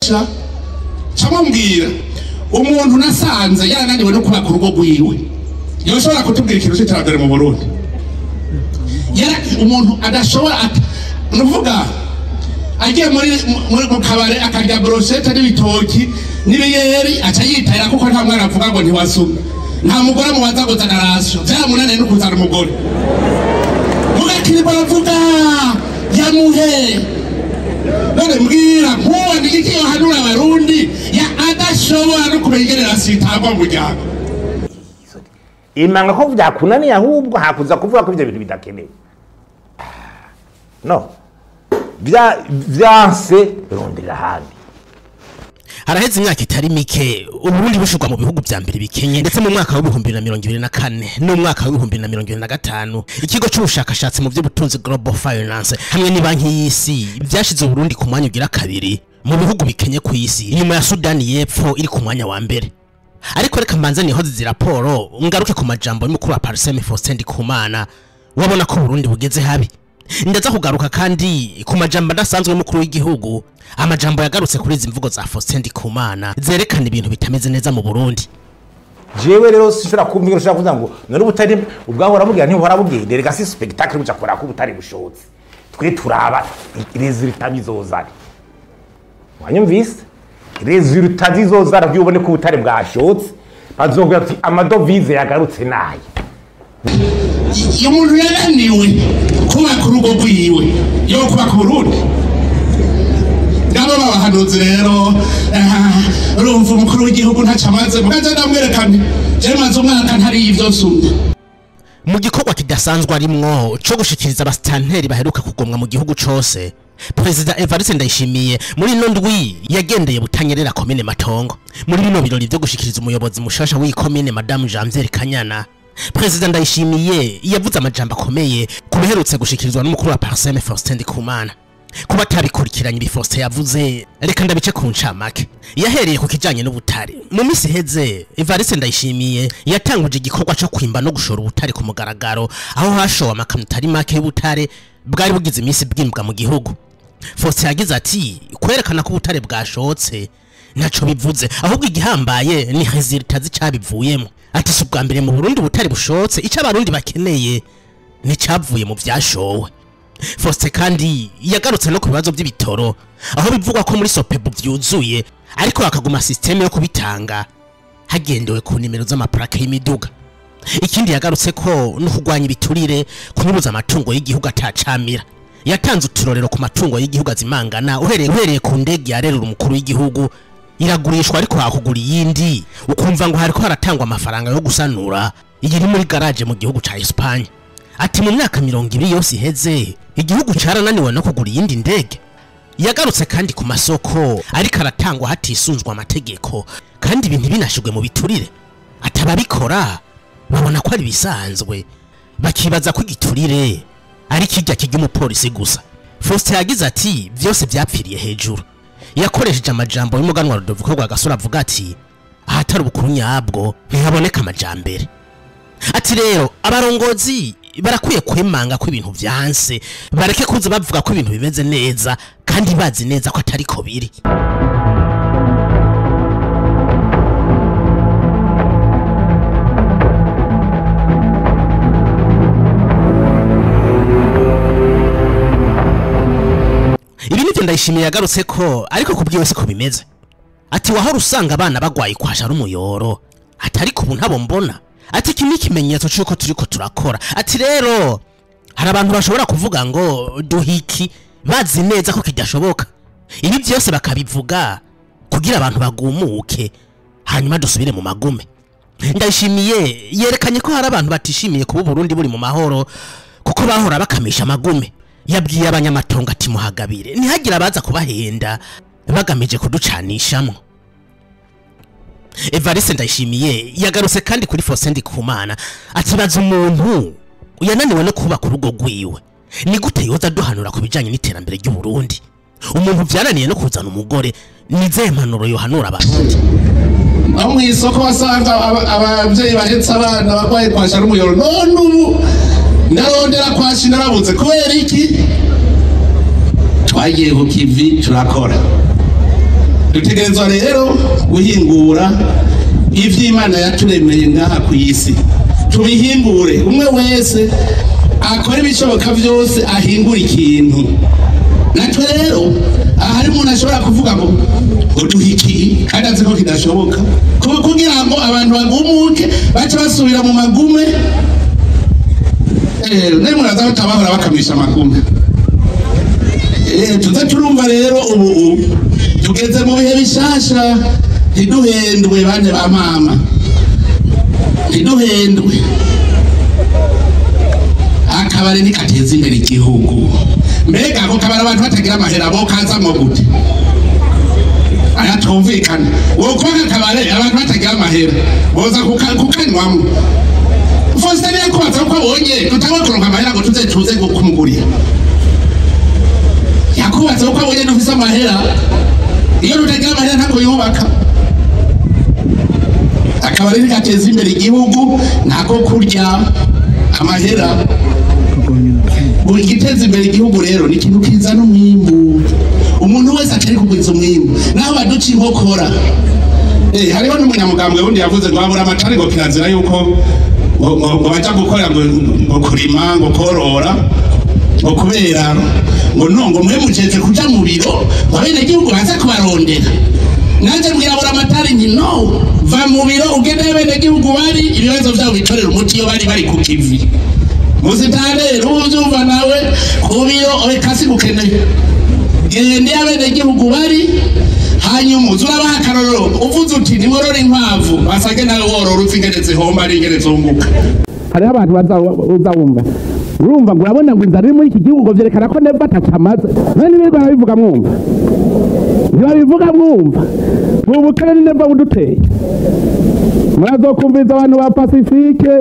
gufasha camubwira umuntu nasanze yarananiwe no kubaka urugo rwiwe yoshobora kutubwira ikintu cy'iterambere mu Burundi umuntu adashobora nuvuga agiye muri kabare akarya brochette n'ibitoki n'ibiyeri aca yitahira kuko nta mwana avuga ngo ntiwasuma nta mugore mubaza gutana rasyo byamunaniye no kuzana umugore mugakiri baravuga yamuhe none mbwira nkuwa niki yohanura abarundi ya adashobora no kubengerera sitagwa mu muryango imanga ko byakunaniye ahubwo hakuza kuvuga ko ibyo bintu bidakeneye no byanse rondera handi. Haraheze imyaka itari mike Uburundi bushurwa mu bihugu bya mbere bikenye ndetse mu mwaka wa 2024 no mwaka wa 2025 ikigo cy'ubushakashatsi mu by'ubutunzi Global Finance hamwe ni banki y'isi byashize Uburundi ku mwanya ugira kabiri mu bihugu bikenye ku isi nyuma ya Sudani y'Epfo iri ku mwanya wa mbere. Ariko reka mbanze niho izi raporo ngaruke ku majambo y'umukuru wa Parseme Faustin Ndikumana wabona ko Burundi bugeze habi. Ndaza kugaruka kandi ku majambo adasanzwe y'umukuru w'igihugu amajambo yagarutse kuri izi mvugo za Faustin Ndikumana zerekana ibintu bitameze neza mu Burundi. Jewe rero sishobora kumvira ushaka kuvuga ngo none ubutari ubwahora mugira ntihora bugende rega si spectacle buca kora ko ubutari bushotse twe turaba resultat bizozana wanyumvise resultat bizozana byubone ko ubutari bwashotse bazongera ati amadovize yagarutse naye iyo umuntu yananiwe kubaka urugo rwiwe yo kubaka Burundi ngabo babahanuzi rero urumva umukuru w'igihugu ntacamaze mugaje ndamwerekane je maze umwaka ntari ivyo sumye mu gikorwa kidasanzwe arimwo cyo gushikiriza abastanteri baheruka kugomwa mu gihugu cose. President Evariste Ndayishimiye muri nondwi yagendeye Butanyerera komine Matongo muri bino birori byo gushikiriza umuyobozi mushasha w'ikomine Madame Janvière Kanyana. President Ndayishimiye yavuze amajambo akomeye kubiherutse gushikirizwa n'umukuru wa Parseme Faustin Ndikumana. Kuba tabikurikiranye ibifoste yavuze reka ndabice ku ncamake. Yahereye ku kijanye n'ubutare mu misi heze Evariste Ndayishimiye yatanguje igikorwa cyo kwimba no gushora ubutare ku mugaragaro aho hashowe amakamyo atari make y'ubutare bwari bugize imisi bwimbwa mu gihugu. Faustin yagize ati kwerekana ko ubutare bwashotse ntaco bivuze ahubwo igihambaye ni resultat zicabivuyemo. Ati subwa mbere mu Burundi ubutare bushotse icyo abarundi bakeneye ni cavuye mu byashowe. Faustin kandi yagarutse no ku bibazo by'ibitoro aho bivugwa ko muri Sopebu byuzuye ariko hakaguma systeme yo kubitanga hagendewe ku nimero z'amaplake y'imiduga. Ikindi yagarutse ko no kugwanya ibiturire kunyuruza amatungo y'igihugu atacamira. Yatanze uturorero ku matungo y'igihugu azimangana uhereye ku ndege yarerura umukuru w'igihugu iragurishwa ariko hakugura yindi ukumva ngo hariko haratangwa amafaranga yo gusanura iyi ni muri garage mu gihugu ca Espagne. Ati mu myaka 20 yose iheze igihugu carananiwe no kugura yindi ndege. Yagarutse kandi ku masoko ariko aratangwa hatisunzwe amategeko kandi ibintu binashigwe mu biturire. Atababikora babona ko ari bisanzwe bakibaza ko igiturire ari kijya cy'umupolisi gusa. Faustin yagize ati byose byapfiriye hejuru. Yakoresheje amajambo y'umuganwa Rudoviko Rwagasore avuga ati ahatari ubukuru nyabwo ntihaboneka amajambere. Ati rero abarongozi barakwiye kwemanga ko ibintu byanse bareke kuza bavuga ko ibintu bimeze neza kandi bazi neza ko atari ko biri. Ibi nivyo Ndayishimiye yagarutse ko ariko kubwiwe se ko bimeze. Ati wahora usanga abana bagwaye kwasha rumuyoro atari ku ntabo mbona. Ati kimi kimenyetso cyuko turiko turakora. Ati rero hari abantu bashobora kuvuga ngo duhiki bazi neza ko kidashoboka. Ibi byose bakabivuga kugira abantu bagumuke hanyuma dusubire mu magume. Ndayishimiye yerekanye ko hari abantu batishimiye kuba Burundi buri mu mahoro kuko bahora bakamisha amagume. Yabwiye abanyamatongo ati muhagabire ntihagira abaza kubahenda bagamije kuducanishamo. Evariste Ndayishimiye yagarutse kandi kuri Faustin Ndikumana atibaza umuntu uyananiwe no kubaka urugo rwiwe ni gute yoza duhanura ku bijanye n'iterambere ry'u Burundi. Umuntu byananiye no kuzana umugore nize mpanuro yohanura abarundi. Aho mu isoko wasanga abavyeyi bahetse abana bagwaye kwasha rumuyoro none ubu ndarondera kwashi narabuze kubera iki twagiye ku kivi turakora dutegerezwa rero guhingura ivy'Imana yaturemeye ngaha ku isi tubihingure umwe wese akora ibishoboka byose ahingura ikintu natwe rero ahari umuntu ashobora kuvuga ngo uduhiki kandi azi ko kidashoboka kugira ngo abantu bagumuke bace basubira mu magume muraza batabahora bakamisha amagume tuze turumva rero ubu tugeze mu bihe bishasha ntiduhendwe bane ba mama ntiduhendwe akabari nikateza imbere igihugu mbega ko kabara abantu batagira amahera bo kazamo gute ayatumvikana wokwaka kabare abantu batagira amahera boza kukanywamo Faustin yakubaza ko abonye tutawe kuronka amahera ngo tuze kumugurira yakubaza ko abonye dufise amahera iyo tutagira amahera ntako yubaka akabari nikateza imbere igihugu ntako kurya amahera igiteza imbere igihugu rero ni ikintu kizana umwimbu umuntu wese atari kugwiza umwimbu naho baduca inkokora hariho n'umunyamugambwe wundi yavuze ngo abura amatari ngo kirazira yuko ngo baja gukora ngo kurima ngo korora ngo kubera ngo mwe mujeze kuja mu biro babene igihugu baza kubarondera nanje mwirabura amatari nti no va mu biro ugende bene igihugu bari ibibazo vyabo bitorera umuti iyo bari ku kivi muzitane ruvyumva nawe kubiro kasi gukeneye gende abene igihugu bari hanyuma uzurabaha akarorero uvuze uti niworora inkwavu basage nawe worora uzingeretse homba ari ingeretse hunguka hariho abantu uzawumva urumva ngo urabona ngo inzara iri muri iki gihugu ngo vyerekana ko neba atacamaze none nibigo barabivuga mwumva ntibabivuga mwumva ubukene ni neba buduteye murazokumviriza abantu ba Pacifique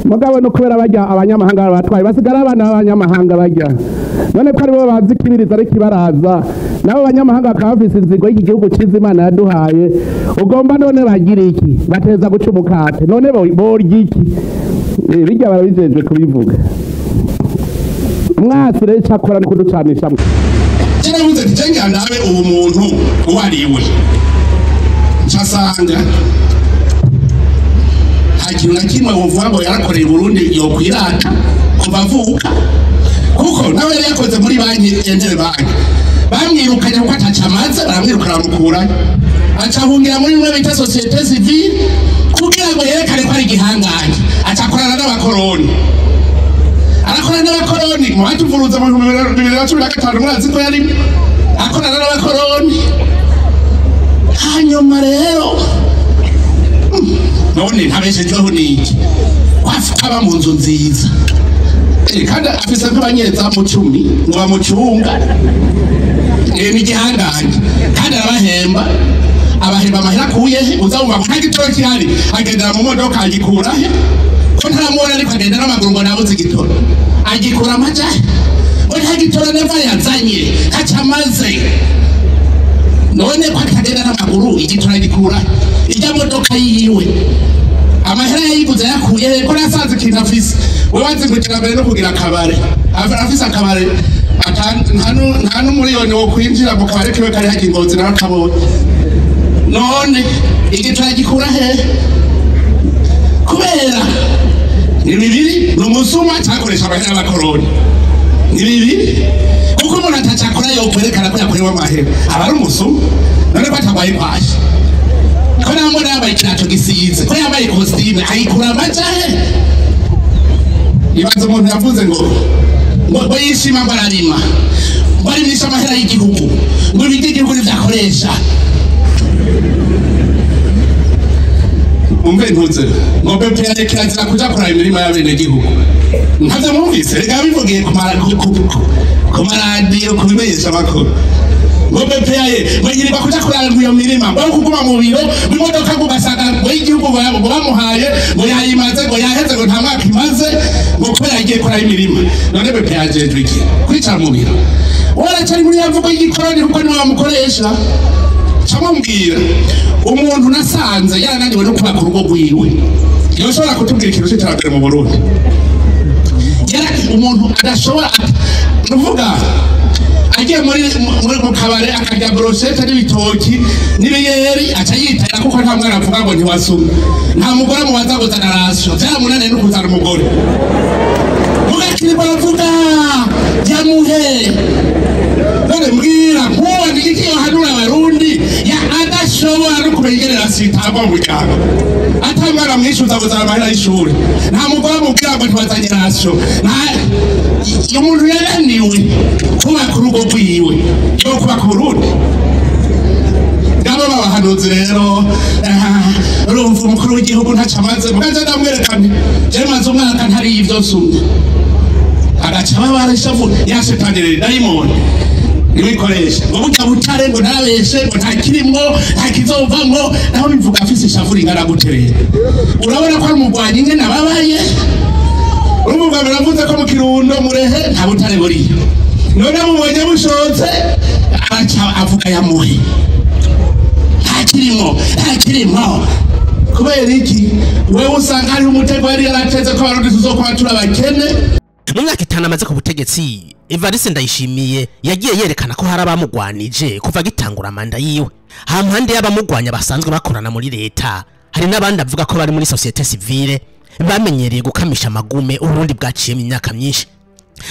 mugabo no kubera bajya abanyamahanga batwaye basigara abana b'abanyamahanga bajya none ko aribo bazi kibiriza ari kibaraza nabo abanyamahanga bakafise inzigo y'iki gihugu cy'Imana yaduhaye ugomba none bagira iki bateza guca umukate none borya iki bijya barabijejwe kubivuga mwasi rero cyakora niko ducanisha kiravuze kitenge ndabe ubu muntu uwariwe cyasanga ikintu na kimwe uvuga ngo yarakoreye Burundi yokwirata kuva avuka kuko nawe yari yakoze muri banki yenjere banki bamwirukanye kuko atacamaze baramwirukana bamukurayo acahungira muri bimwe bita societe civile kugira ngo yerekane ko ari igihangange acakorana n'abakoroni arakorana n'abakoroni mu batuvuruza mu 2015 mwazi ko yari akorana n'abakoroni hanyuma rero none ntabeshejeho niki wafukaba mu nzu nziza kandi afise nk'abanyeza mu 10 ngo bamucunga ni gihangange kandi arabahemba amahera kuyehe uzabumva nta gitoro kihari agendera mu modoka agikura he ko ntaramubona ariko agenda n'amaguru ngo nabuze igitoro agikura amajahe ngo nta gitoro neva yazanye kacamaze none ko akagenda n'amaguru igitoro agikura ijya modoka yiwe amahera yayiguze yakuye ko nasanze ikintu afise we wazingukira mbere no kugira akabare afise akabare nta n'umuriyoni wo kwinjira mu kabare kiwe kari hagiye Ngozi nawe akabonye none igitoro agikura he kubera ni bibiri ni umusuma cyakoresha amahera y'abakoroni ni bibiri kuko umuntu atacakora yokwerekana ko yakorewe amahera aba ari umusuma none ko atagwaye kwaje ko namubona yambaye ikirato gisize ko yambaye kositime ayikura amajahe ibanza umuntu yavuze ngo yishima ngo ararima ngo arimisha amahera y'igihugu ngo ibindi igihugu nivyakoresha umve ntuze ngo BPR kirazira kuja kuraba imirima y'abene gihugu ntavyo mwumvise reka bivugiye ku maradiyo ku bimenyesha makuru ngo BPR bagirirwa kuja kuraba iyo mirima ngo kuguma mu biro imodoka ngo basanga ngo igihugu ngo bamuhaye ngo yayimaze ngo yaheze ngo nta mwaka imaze ngo kubera yagiye kuraba imirima none BPR jejwe iki kwicara mu biro waracari muri yavugo y'igikoroni kuko niwe bamukoresha camubwira umuntu nasanze yarananiwe no kubaka urugo rwiwe yoshobora kutubwira ikintu cy'iterambere mu Burundi umuntu adashobora nuvuga agiye mu kabare akarya brochette n'ibitoki n'ibiyeri aca yitera kuko nta mwana avuga ngo ntiwasumye nta mugore mubaza kuzana rasyo vyamunaniye no kuzana umugore mugakiri baravuga yamuhe none mbwira nkuwa niki yohanura abarundi ya adashobora no kubengerera sitagwa mu muryango atamara mwishuza kuzana amahera y'ishuri nta mugore amubwira ngo ntiwazanye rasyo umuntu yananiwe kubaka urugo rwiwe yo kubaka Burundi ngabo babahanuzi rero urumva umukuru w'igihugu ntacamaze mugaze ndamwerekane je maze umwaka ntari ivyo sumye agaca babarishavu yashitanire Diamond ibikoresha ngo burya butare ngo ntabeshe ngo ntakirimwo ntakizovamwo naho bivuga afise ishavu ringana gute rero urabona ko ari umugwanyi nyene ababaye urumva baravuze ko mu Kirundo Murehe nta butare buriyo none mubonye bushotse aca avuga yamuhe ntakirimo kubera iki wewe usanga ari umutego yari yarateze ko abarundi tuzokuba turabakene. Mu myaka 5 amaze ku butegetsi Evariste Ndayishimiye yagiye yerekana ko hari abamugwanije kuva gitangura manda yiwe. Hampande y'abamugwanya basanzwe bakorana muri leta hari n'abandi avuga ko bari muri societe civile bamenyereye gukamisha amagume urundi bwaciye mu myaka myinshi.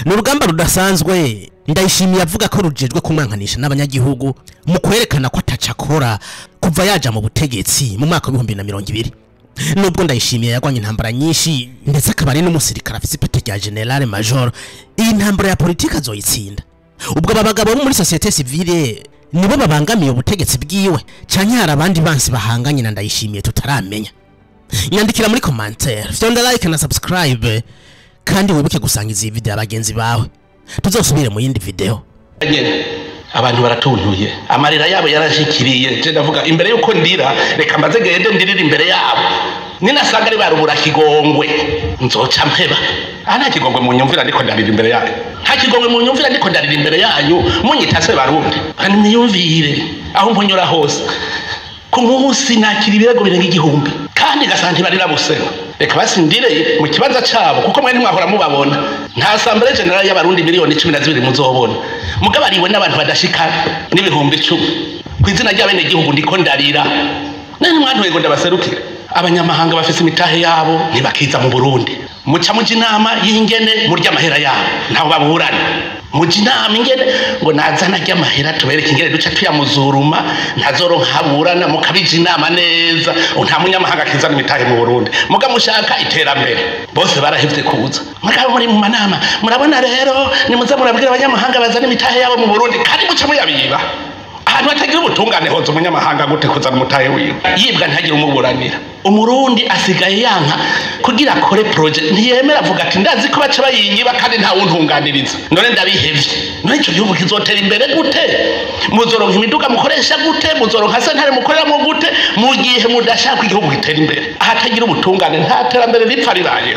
N'urugamba rudasanzwe Ndayishimiye avuga ko rujejwe kumwankanisha n'abanyagihugu mu kwerekana ko atacakora kuva yaja mu butegetsi mu mwaka wa 2020. Nubwo Ndayishimiye yagwanye intambara nyinshi ndetse akabari n'umusirikare afise ipeti rya General Major, iyi ntambara ya politika azoyitsinda. Ubwo babagabo bo muri societe civile nibo babangamiye ubutegetsi bwiwe canke hari abandi bansi bahanganye na Ndayishimiye tutaramenya. Nyandikira muri commentaire, fyonda like na subscribe kandi wibuke gusangiza iyi video abagenzi bawe. Tuzosubire mu yindi video. Abantu baratuntuye amarira yabo yarashikiriye je ndavuga imbere yuko ndira reka mbaze gende ndirira imbere yabo ninasanga ari barubura kigongwe nzoca mpeba nta kigongwe mu nyumvira ndiko ndarira imbere yayo nta kigongwe mu nyumvira ndiko ndarira imbere yayo munyitase barundi kandi niyumvire aho mponyora hose ku munsi nakira ibirego birenga igihumbi kandi gasanti barira busera reka basindire mu kibanza cabo kuko mwe ntimwahora mubabona nta assemblée générale y'abarundi miliyoni 12 muzobona mugabariwe n'abantu badashika n'ibihumbi 10 kwizina ry'abene gihugu ndiko ndarira nani mwantu wego ndabaserukira abanyamahanga bafise imitahe yabo ntibakiza mu Burundi muca mu jinama y'ingene murya amahera yabo ntaho baburana mu jinama ingene ngo nazana ry'amahera tubereke ingene duca tuyamuzuruma ntazoronka haburana mukabije inama neza nta munyamahanga kizana imitahe mu Burundi muga mushaka iterambere bose barahevye kuza mugabo muri mu manama murabona rero nimuze murabwira abanyamahanga bazana imitahe yabo mu Burundi kandi muca muyabiba ahantu hatagira ubutungane hoza umunyamahanga gute kuzana umutahe wiwe yibwa ntagira umuburanira umurundi asigaye yanka kugira akore project ntiyemera avuga ati ndazi ko baca bayinyiba kandi nta wuntunganiriza none ndabihevye none ico gihugu kizotera imbere gute muzoronka imiduga mukoresha gute muzoronka sentare mukoreramo gute mu gihe mudashaka igihugu gitera imbere ahatagira ubutungane nta terambere ripfa riraye.